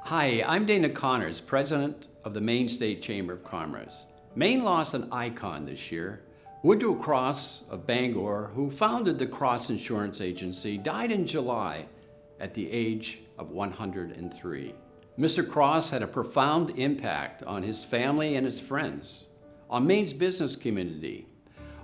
Hi, I'm Dana Connors, president of the Maine State Chamber of Commerce. Maine lost an icon this year. Woodrow Cross of Bangor, who founded the Cross Insurance Agency, died in July at the age of 103. Mr. Cross had a profound impact on his family and his friends, on Maine's business community,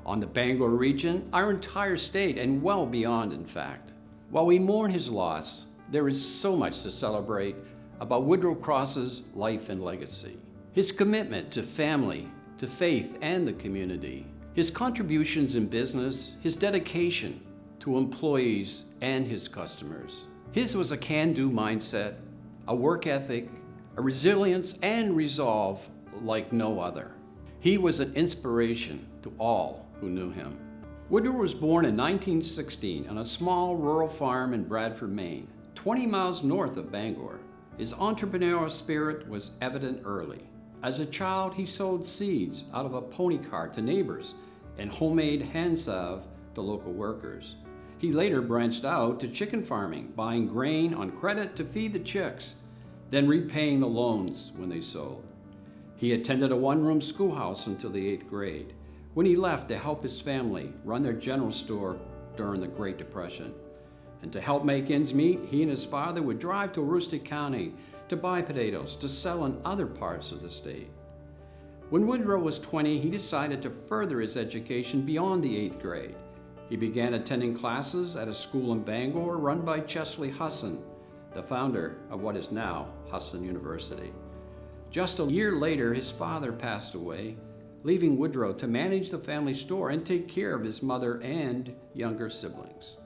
on the Bangor region, our entire state, and well beyond, in fact. While we mourn his loss, there is so much to celebrate about Woodrow Cross's life and legacy. His commitment to family, to faith, and the community. His contributions in business, his dedication to employees and his customers. His was a can-do mindset, a work ethic, a resilience and resolve like no other. He was an inspiration to all who knew him. Woodrow was born in 1916 on a small rural farm in Bradford, Maine, 20 miles north of Bangor. His entrepreneurial spirit was evident early. As a child, he sowed seeds out of a pony cart to neighbors and homemade hand salve to local workers. He later branched out to chicken farming, buying grain on credit to feed the chicks, then repaying the loans when they sold. He attended a one-room schoolhouse until the 8th grade, when he left to help his family run their general store during the Great Depression. And to help make ends meet, he and his father would drive to Aroostook County to buy potatoes to sell in other parts of the state. When Woodrow was 20, he decided to further his education beyond the 8th grade. He began attending classes at a school in Bangor run by Chesley Husson, the founder of what is now Husson University. Just a year later, his father passed away, leaving Woodrow to manage the family store and take care of his mother and younger siblings.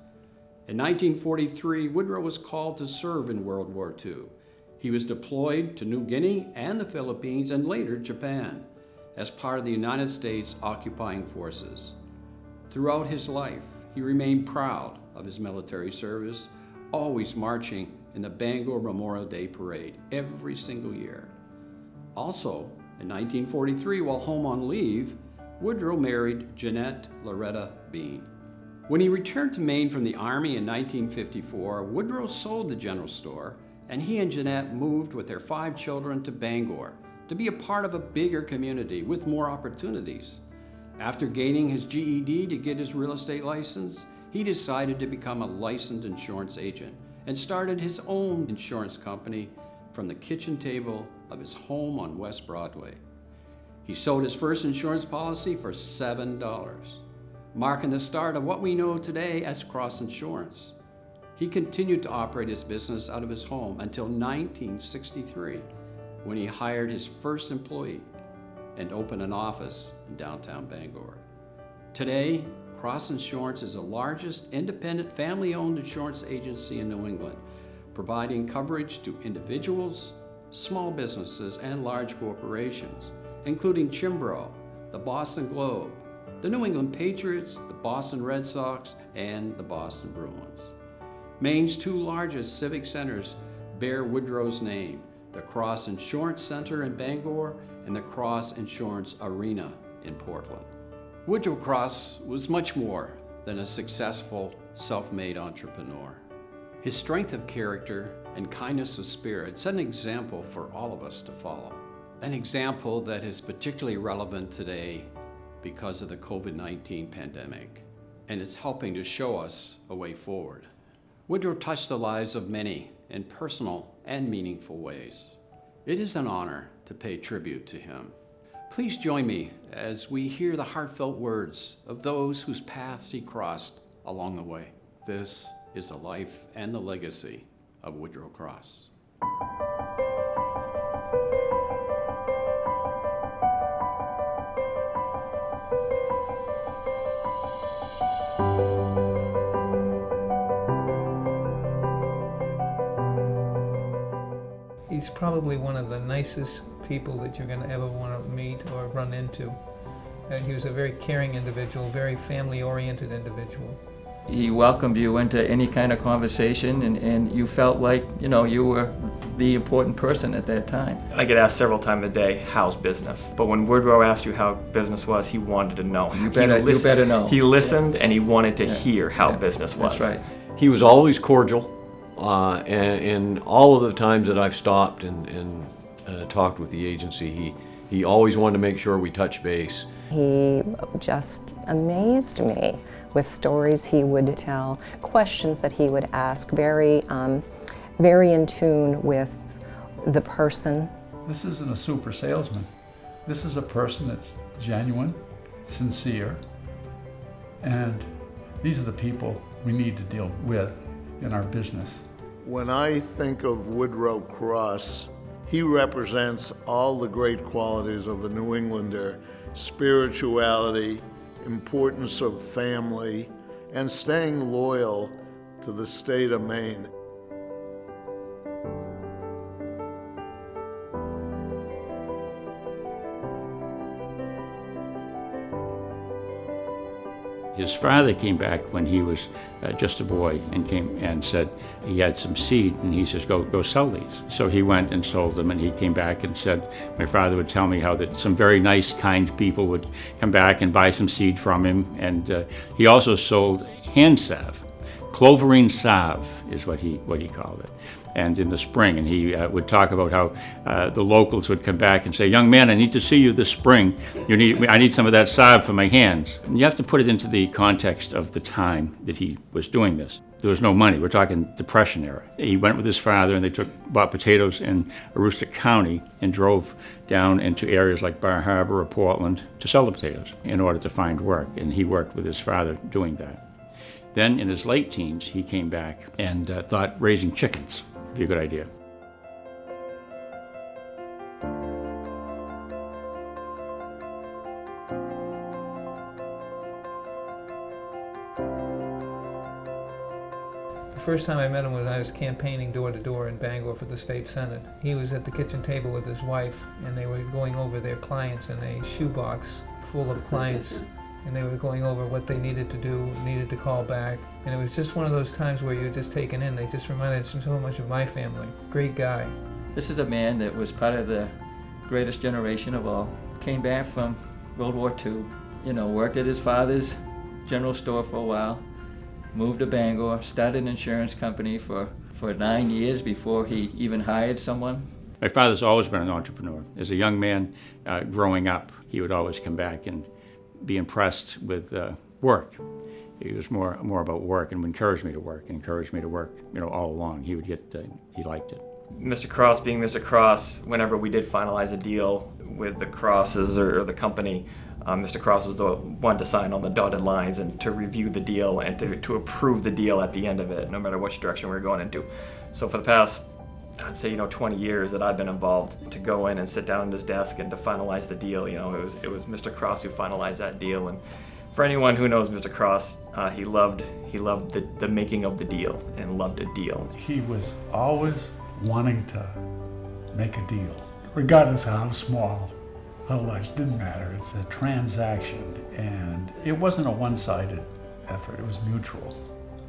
In 1943, Woodrow was called to serve in World War II. He was deployed to New Guinea and the Philippines and later Japan as part of the United States occupying forces. Throughout his life, he remained proud of his military service, always marching in the Bangor Memorial Day Parade every single year. Also, in 1943, while home on leave, Woodrow married Jeanette Loretta Bean. When he returned to Maine from the Army in 1954, Woodrow sold the general store, and he and Jeanette moved with their 5 children to Bangor to be a part of a bigger community with more opportunities. After gaining his GED to get his real estate license, he decided to become a licensed insurance agent and started his own insurance company from the kitchen table of his home on West Broadway. He sold his first insurance policy for $7. Marking the start of what we know today as Cross Insurance. He continued to operate his business out of his home until 1963, when he hired his first employee and opened an office in downtown Bangor. Today, Cross Insurance is the largest independent family-owned insurance agency in New England, providing coverage to individuals, small businesses, and large corporations, including Chimbro, the Boston Globe, the New England Patriots, the Boston Red Sox, and the Boston Bruins. Maine's 2 largest civic centers bear Woodrow's name, the Cross Insurance Center in Bangor and the Cross Insurance Arena in Portland. Woodrow Cross was much more than a successful, self-made entrepreneur. His strength of character and kindness of spirit set an example for all of us to follow. An example that is particularly relevant today because of the COVID-19 pandemic, and it's helping to show us a way forward. Woodrow touched the lives of many in personal and meaningful ways. It is an honor to pay tribute to him. Please join me as we hear the heartfelt words of those whose paths he crossed along the way. This is the life and the legacy of Woodrow Cross. He's probably one of the nicest people that you're going to ever want to meet or run into. He was a very caring individual, very family-oriented individual. He welcomed you into any kind of conversation, and you felt like, you were the important person at that time. I get asked several times a day, how's business? But when Woodrow asked you how business was, he wanted to know. You better know. He listened and he wanted to hear how business was. That's right. He was always cordial, And all of the times that I've stopped and talked with the agency, he always wanted to make sure we touch base. He just amazed me with stories he would tell, questions that he would ask, very in tune with the person. This isn't a super salesman. This is a person that's genuine, sincere, and these are the people we need to deal with in our business. When I think of Woodrow Cross, he represents all the great qualities of a New Englander: spirituality, importance of family, and staying loyal to the state of Maine. His father came back when he was just a boy and came and said he had some seed, and he says, go sell these. So he went and sold them, and he came back and said, my father would tell me how that some very nice, kind people would come back and buy some seed from him. And he also sold hand salve. Cloverine salve is what he called it. And in the spring, and he would talk about how the locals would come back and say, young man, I need to see you this spring. I need some of that salve for my hands. And you have to put it into the context of the time that he was doing this. There was no money. We're talking Depression era. He went with his father, and they bought potatoes in Aroostook County and drove down into areas like Bar Harbor or Portland to sell the potatoes in order to find work. And he worked with his father doing that. Then in his late teens, he came back and thought raising chickens would be a good idea. The first time I met him was when I was campaigning door to door in Bangor for the state senate. He was at the kitchen table with his wife, and they were going over their clients in a shoebox full of clients. And they were going over what they needed to do, needed to call back. And it was just one of those times where you're just taken in. They just reminded us so much of my family. Great guy. This is a man that was part of the greatest generation of all. Came back from World War II, worked at his father's general store for a while, moved to Bangor, started an insurance company for 9 years before he even hired someone. My father's always been an entrepreneur. As a young man growing up, he would always come back and be impressed with work. He was more about work and encouraged me to work, all along. He liked it. Mr. Cross being Mr. Cross, whenever we did finalize a deal with the Crosses or the company, Mr. Cross was the one to sign on the dotted lines and to review the deal and to approve the deal at the end of it, no matter which direction we were going into. So for the past, I'd say 20 years that I've been involved, to go in and sit down at his desk and to finalize the deal, it was Mr. Cross who finalized that deal. And for anyone who knows Mr. Cross, he loved the making of the deal and loved a deal. He was always wanting to make a deal, regardless of how small, how large, didn't matter. It's a transaction, and it wasn't a one-sided effort. It was mutual.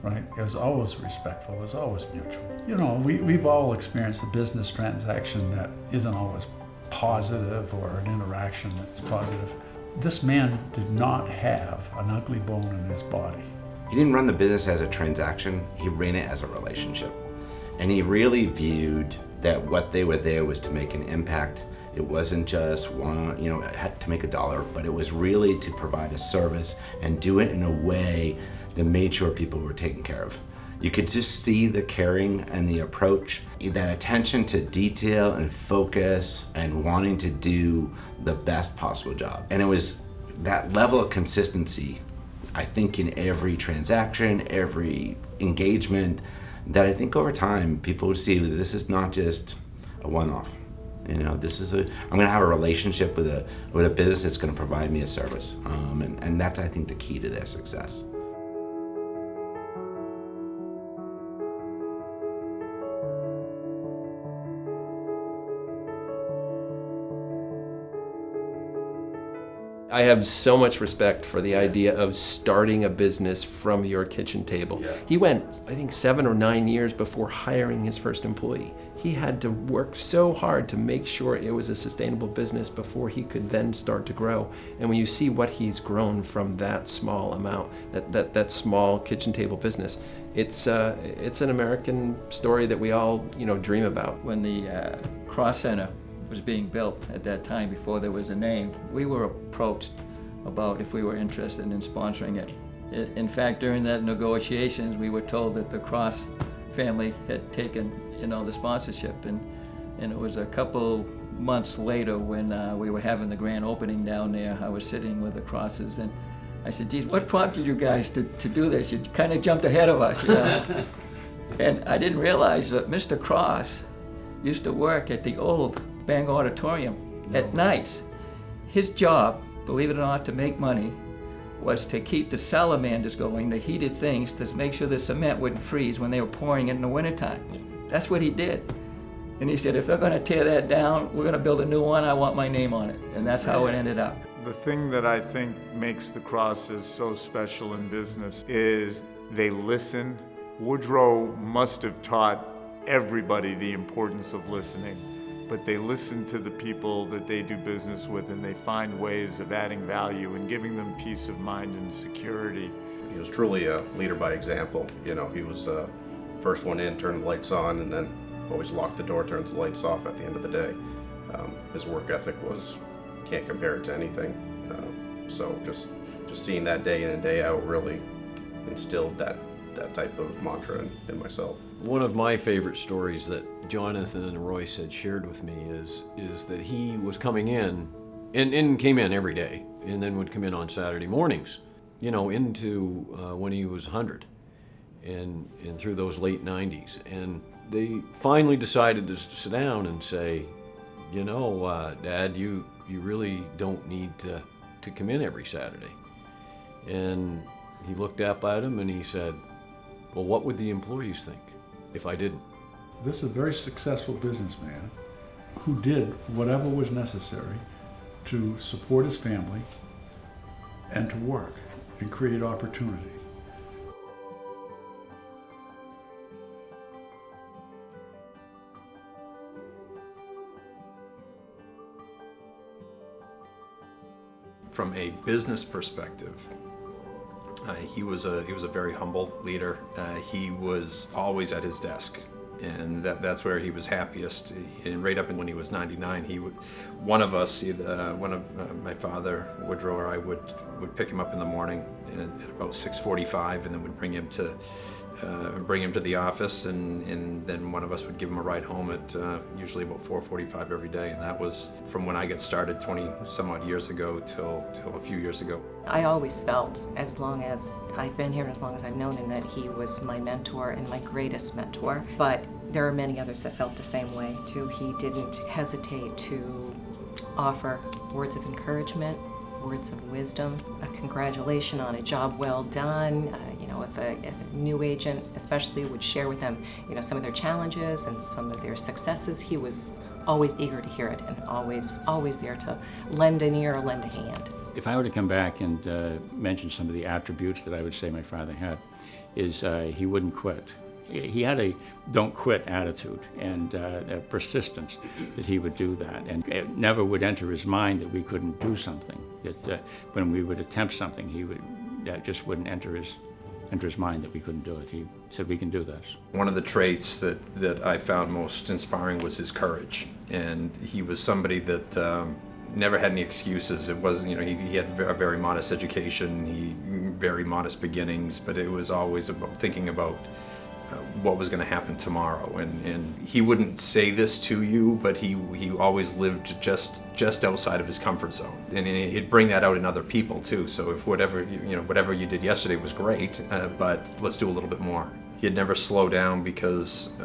Right? It was always respectful, it was always mutual. We've all experienced a business transaction that isn't always positive, or an interaction that's positive. This man did not have an ugly bone in his body. He didn't run the business as a transaction, he ran it as a relationship. And he really viewed that what they were there was to make an impact. It wasn't just had to make a dollar, but it was really to provide a service and do it in a way that made sure people were taken care of. You could just see the caring and the approach, that attention to detail and focus and wanting to do the best possible job. And it was that level of consistency, I think, in every transaction, every engagement, that I think over time people would see that this is not just a one-off. This is I'm gonna have a relationship with a business that's gonna provide me a service. And that's, I think, the key to their success. I have so much respect for the idea of starting a business from your kitchen table. He went, I think, 7 or 9 years before hiring his first employee. He had to work so hard to make sure it was a sustainable business before he could then start to grow. And when you see what he's grown from that small amount, that small kitchen table business, it's an American story that we all, dream about. When the Cross Center was being built at that time, before there was a name, we were approached about if we were interested in sponsoring it. In fact, during that negotiations, we were told that the Cross family had taken, the sponsorship, and it was a couple months later when we were having the grand opening down there. I was sitting with the Crosses, and I said, geez, what prompted you guys to do this? You kind of jumped ahead of us, And I didn't realize that Mr. Cross used to work at the old Bangor Auditorium at nights. His job, believe it or not, to make money was to keep the salamanders going, the heated things, to make sure the cement wouldn't freeze when they were pouring it in the wintertime. That's what he did. And he said, if they're gonna tear that down, we're gonna build a new one, I want my name on it. And that's how it ended up. The thing that I think makes the Crosses so special in business is they listen. Woodrow must have taught everybody the importance of listening, but they listen to the people that they do business with, and they find ways of adding value and giving them peace of mind and security. He was truly a leader by example. He was first one in, turned the lights on, and then always locked the door, turns the lights off at the end of the day. His work ethic can't compare it to anything. So just seeing that day in and day out really instilled that type of mantra in myself. One of my favorite stories that Jonathan and Royce had shared with me is that he was coming in and came in every day, and then would come in on Saturday mornings, into when he was 100 and through those late 90s. And they finally decided to sit down and say, Dad, you really don't need to come in every Saturday. And he looked up at him and he said, well, what would the employees think if I didn't? This is a very successful businessman who did whatever was necessary to support his family and to work and create opportunity. From a business perspective, he was a very humble leader. He was always at his desk, and that's where he was happiest. And right up when he was 99, one of us, either my father, Woodrow, or I would pick him up in the morning at about 6:45, and then would bring him to the office, and then one of us would give him a ride home at usually about 4:45 every day. And that was from when I got started 20 some odd years ago till a few years ago. I always felt, as long as I've been here and as long as I've known him, that he was my mentor and my greatest mentor. But there are many others that felt the same way too. He didn't hesitate to offer words of encouragement, words of wisdom, a congratulation on a job well done. If a new agent especially would share with them, some of their challenges and some of their successes, he was always eager to hear it and always there to lend an ear or lend a hand. If I were to come back and mention some of the attributes that I would say my father had, is he wouldn't quit. He had a don't quit attitude and a persistence that he would do that. And it never would enter his mind that we couldn't do something, that when we would attempt something, that just wouldn't enter his mind that we couldn't do it. He said, we can do this. One of the traits that I found most inspiring was his courage. And he was somebody that never had any excuses. It wasn't, he had a very modest education, very modest beginnings, but it was always about thinking about what was going to happen tomorrow. And he wouldn't say this to you, but he always lived just outside of his comfort zone. And he'd bring that out in other people too. So if whatever you did yesterday was great, but let's do a little bit more. He'd never slow down because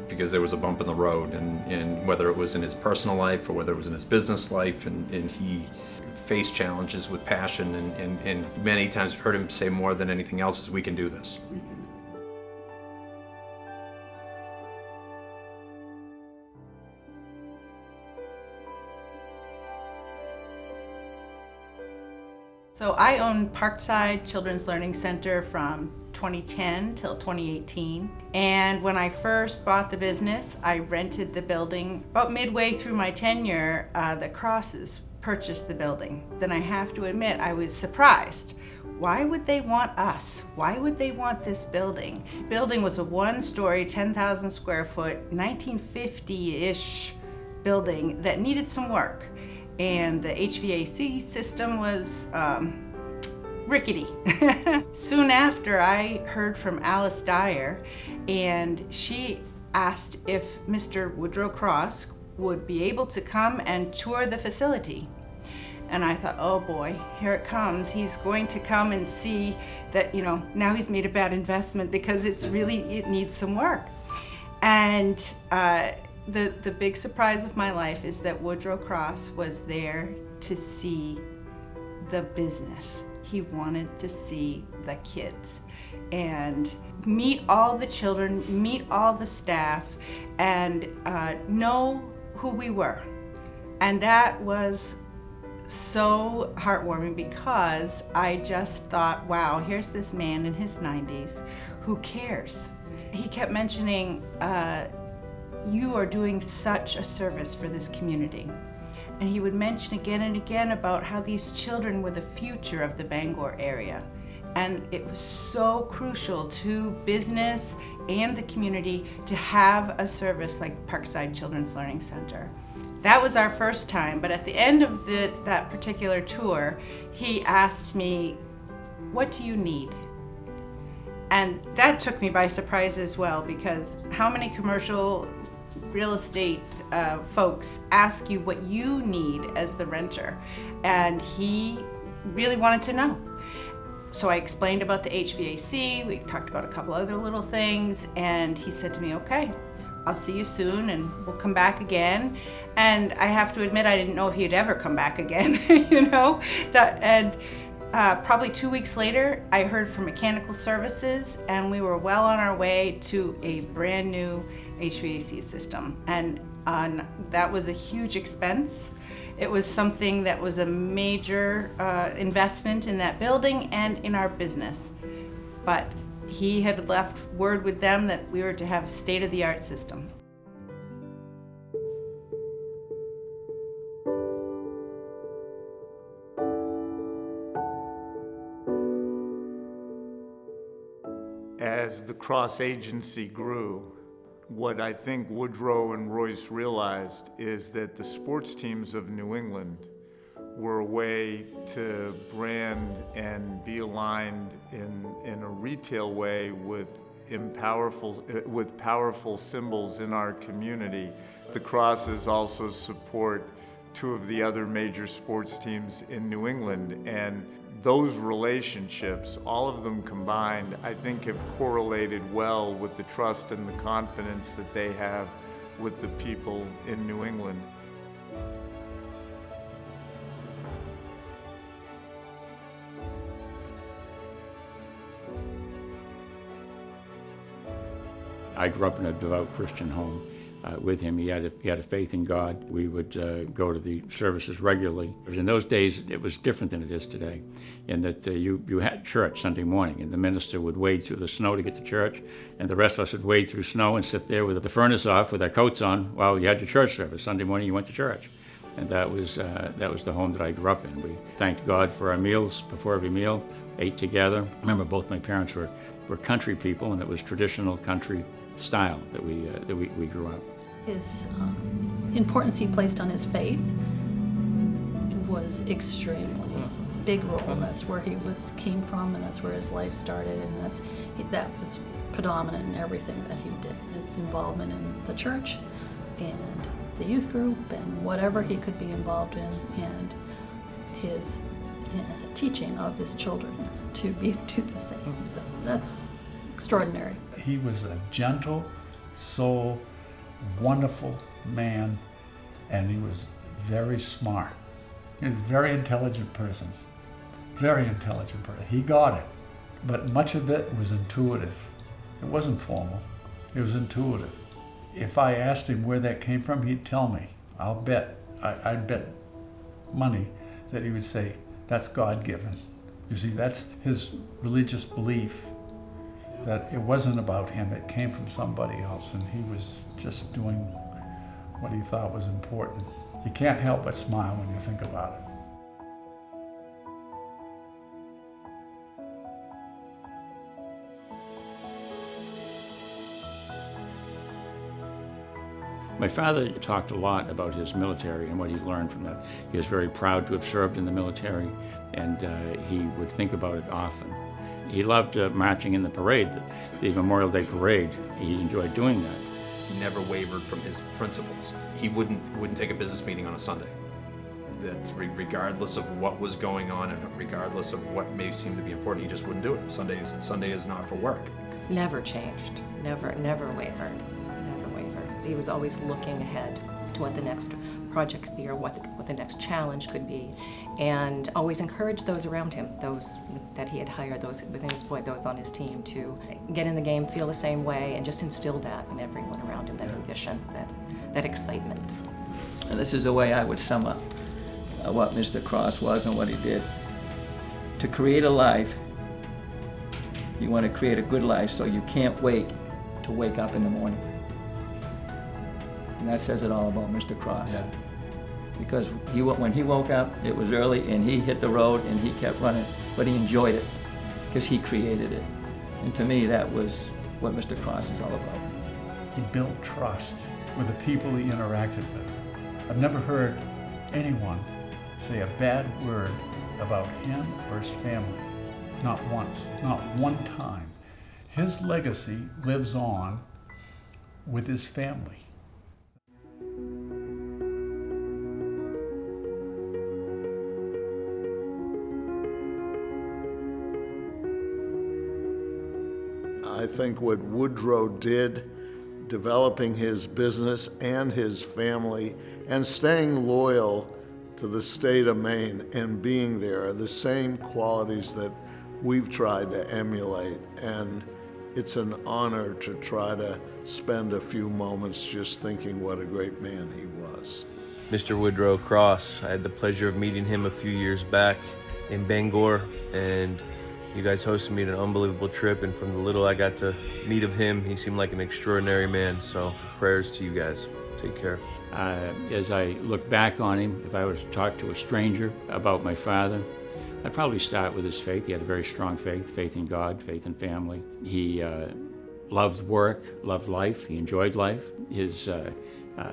there was a bump in the road, and whether it was in his personal life or whether it was in his business life, and he faced challenges with passion, and many times heard him say more than anything else is, we can do this. So I owned Parkside Children's Learning Center from 2010 till 2018. And when I first bought the business, I rented the building. About midway through my tenure, the Crosses purchased the building. Then I have to admit, I was surprised. Why would they want us? Why would they want this building? Building was a one-story, 10,000 square foot, 1950-ish building that needed some work. And the HVAC system was rickety. Soon after, I heard from Alice Dyer, and she asked if Mr. Woodrow Cross would be able to come and tour the facility. And I thought, oh boy, here it comes. He's going to come and see that, now he's made a bad investment because it needs some work. And the big surprise of my life is that Woodrow Cross was there to see the business. He wanted to see the kids and meet all the children, meet all the staff, and know who we were. And that was so heartwarming because I just thought, wow, here's this man in his 90s who cares. He kept mentioning, you are doing such a service for this community. And he would mention again and again about how these children were the future of the Bangor area. And it was so crucial to business and the community to have a service like Parkside Children's Learning Center. That was our first time, but at the end of that particular tour, he asked me, what do you need? And that took me by surprise as well, because how many commercial real estate folks ask you what you need as the renter? And he really wanted to know. So I explained about the HVAC, we talked about a couple other little things, and he said to me, okay, I'll see you soon and we'll come back again. And I have to admit, I didn't know if he'd ever come back again, probably 2 weeks later, I heard from Mechanical Services, and we were well on our way to a brand new HVAC system. And that was a huge expense. It was something that was a major investment in that building and in our business. But he had left word with them that we were to have a state-of-the-art system. As the Cross Agency grew, what I think Woodrow and Royce realized is that the sports teams of New England were a way to brand and be aligned in a retail way with powerful symbols in our community. The Crosses also support two of the other major sports teams in New England, and those relationships, all of them combined, I think have correlated well with the trust and the confidence that they have with the people in New England. I grew up in a devout Christian home with him. He had a faith in God. We would go to the services regularly. In those days, it was different than it is today, in that you had church Sunday morning, and the minister would wade through the snow to get to church, and the rest of us would wade through snow and sit there with the furnace off with our coats on while you had your church service. Sunday morning, you went to church. And that was the home that I grew up in. We thanked God for our meals before every meal, ate together. I remember both my parents were country people, and it was traditional country style that we grew up. His importance he placed on his faith was extremely big role. That's where he came from, and that's where his life started, and that was predominant in everything that he did. His involvement in the church and the youth group and whatever he could be involved in, and his teaching of his children to do the same. So that's extraordinary. He was a gentle soul, wonderful man, and he was very smart. He was a very intelligent person. Very intelligent person. He got it, but much of it was intuitive. It wasn't formal. It was intuitive. If I asked him where that came from, he'd tell me. I'd bet money that he would say, That's God-given. You see, that's his religious belief, that it wasn't about him, it came from somebody else, and he was just doing what he thought was important. You can't help but smile when you think about it. My father talked a lot about his military and what he learned from that. He was very proud to have served in the military, and he would think about it often. He loved marching in the parade, the Memorial Day parade. He enjoyed doing that. He never wavered from his principles. He wouldn't take a business meeting on a Sunday. That regardless of what was going on and regardless of what may seem to be important, he just wouldn't do it. Sunday is not for work. Never changed, never wavered. He was always looking ahead to what the next project could be or what the next challenge could be, and always encouraged those around him, those that he had hired, those within his those on his team, to get in the game, feel the same way, and just instill that in everyone around him, that ambition, that excitement. And this is the way I would sum up what Mr. Cross was and what he did. To create a life, you want to create a good life, so you can't wait to wake up in the morning. And that says it all about Mr. Cross. Yeah. Because when he woke up, it was early, and he hit the road, and he kept running. But he enjoyed it, because he created it. And to me, that was what Mr. Cross is all about. He built trust with the people he interacted with. I've never heard anyone say a bad word about him or his family. Not once, not one time. His legacy lives on with his family. I think what Woodrow did, developing his business and his family and staying loyal to the state of Maine and being there, are the same qualities that we've tried to emulate. And it's an honor to try to spend a few moments just thinking what a great man he was. Mr. Woodrow Cross, I had the pleasure of meeting him a few years back in Bangor, and you guys hosted me on an unbelievable trip, and from the little I got to meet of him, he seemed like an extraordinary man. So prayers to you guys. Take care. As I look back on him, if I was to talk to a stranger about my father, I'd probably start with his faith. He had a very strong faith in God, faith in family. He loved work, loved life. He enjoyed life. His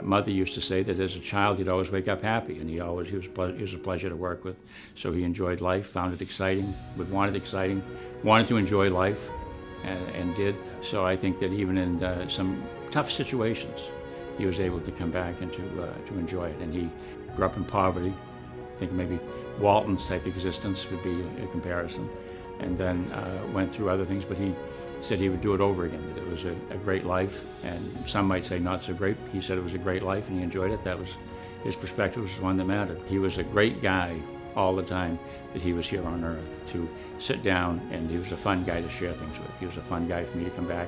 mother used to say that as a child he'd always wake up happy, and he was a pleasure to work with. So he enjoyed life, found it exciting, wanted to enjoy life, and did. So I think that even in some tough situations, he was able to come back and to enjoy it. And he grew up in poverty. I think maybe Walton's type existence would be a comparison, and then went through other things, but he said he would do it over again, that it was a great life, and some might say not so great. He said it was a great life and he enjoyed it. That was his perspective, was the one that mattered. He was a great guy all the time that he was here on earth, to sit down, and he was a fun guy to share things with. He was a fun guy for me to come back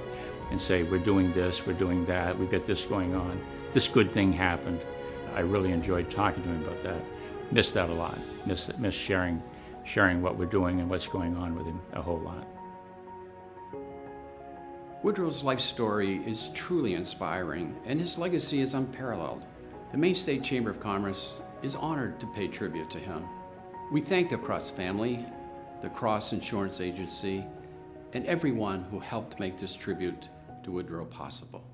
and say, we're doing this, we're doing that, we've got this going on, this good thing happened. I really enjoyed talking to him about that. Miss that a lot. Miss sharing what we're doing and what's going on with him a whole lot. Woodrow's life story is truly inspiring, and his legacy is unparalleled. The Maine State Chamber of Commerce is honored to pay tribute to him. We thank the Cross family, the Cross Insurance Agency, and everyone who helped make this tribute to Woodrow possible.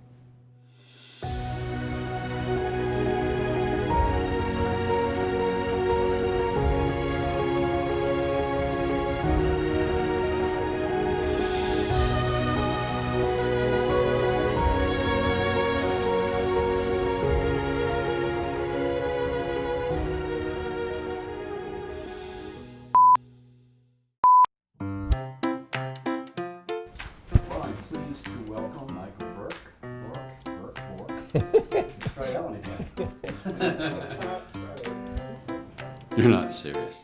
You're not serious.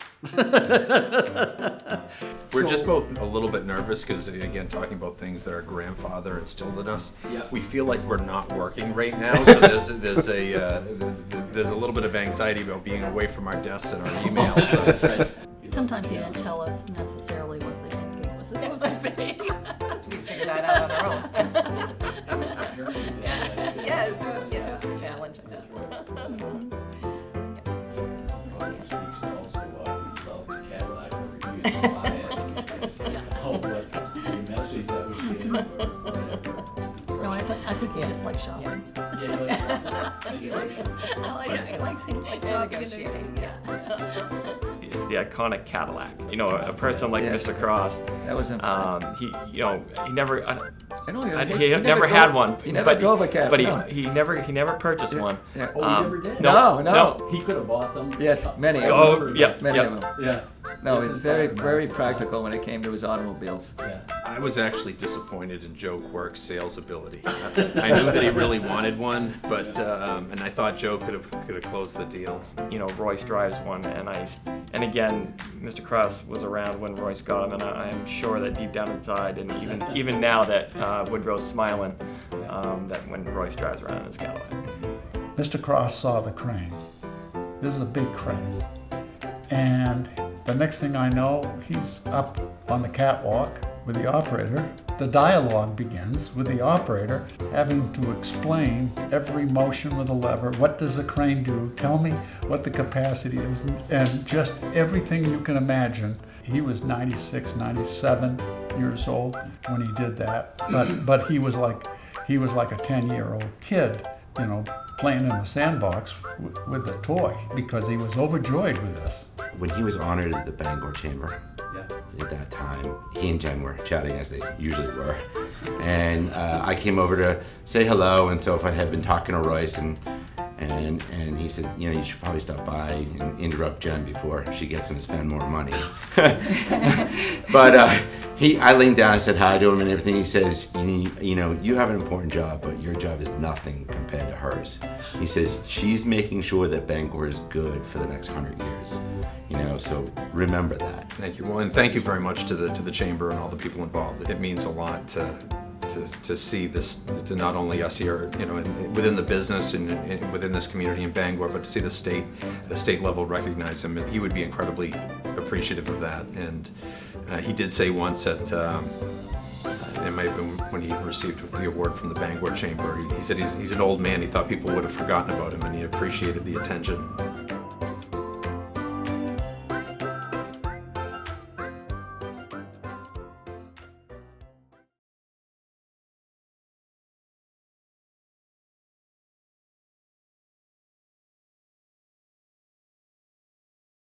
We're just both a little bit nervous because, again, talking about things that our grandfather instilled in us, we feel like we're not working right now. So there's a little bit of anxiety about being away from our desks and our emails. So. Sometimes he didn't tell us necessarily what the end game was supposed to be. We figured that out on our own. Yes, yes, the challenge. No, I think you just like shopping. I like things like shopping and negotiating, yes. It's the iconic Cadillac. You know, a person like Yes. Mr. Cross, That was important. he never, I know he never had one. He never but drove a cab. But no. he never purchased one. Yeah. Oh, he never did? No. He could have bought them. Yes, many. Oh, yep, Many yep. of them. Yeah. No, This he's is very, back very then. practical when it came to his automobiles. Yeah. I was actually disappointed in Joe Quirk's sales ability. I knew that he really wanted one, but and I thought Joe could have closed the deal. You know, Royce drives one, and again, Mr. Cross was around when Royce got him, and I am sure that deep down inside, and even now that Woodrow's smiling, that when Royce drives around in his Cadillac. Mr. Cross saw the crane. This is a big crane. And the next thing I know, he's up on the catwalk with the operator. The dialogue begins with the operator having to explain every motion with a lever. What does the crane do? Tell me what the capacity is. And just everything you can imagine. He was 96, 97 years old when he did that. But he was like a 10-year-old kid, you know, playing in the sandbox with a toy because he was overjoyed with this. When he was honored at the Bangor Chamber, at that time, he and Jen were chatting as they usually were. And I came over to say hello, and so if I had been talking to Royce, and he said, you know, you should probably stop by and interrupt Jen before she gets him to spend more money. But I leaned down and said hi to him and everything. He says, you know, you have an important job, but your job is nothing compared to hers. He says, she's making sure that Bangor is good for the next 100 years. You know, so remember that. Thank you. Well, and thank you very much to the chamber and all the people involved. It means a lot to see this, to not only us here, you know, within the business and within this community in Bangor, but to see the state at a state level recognize him. He would be incredibly appreciative of that. And he did say once that it might have been when he received the award from the Bangor Chamber. He said he's an old man. He thought people would have forgotten about him, and he appreciated the attention.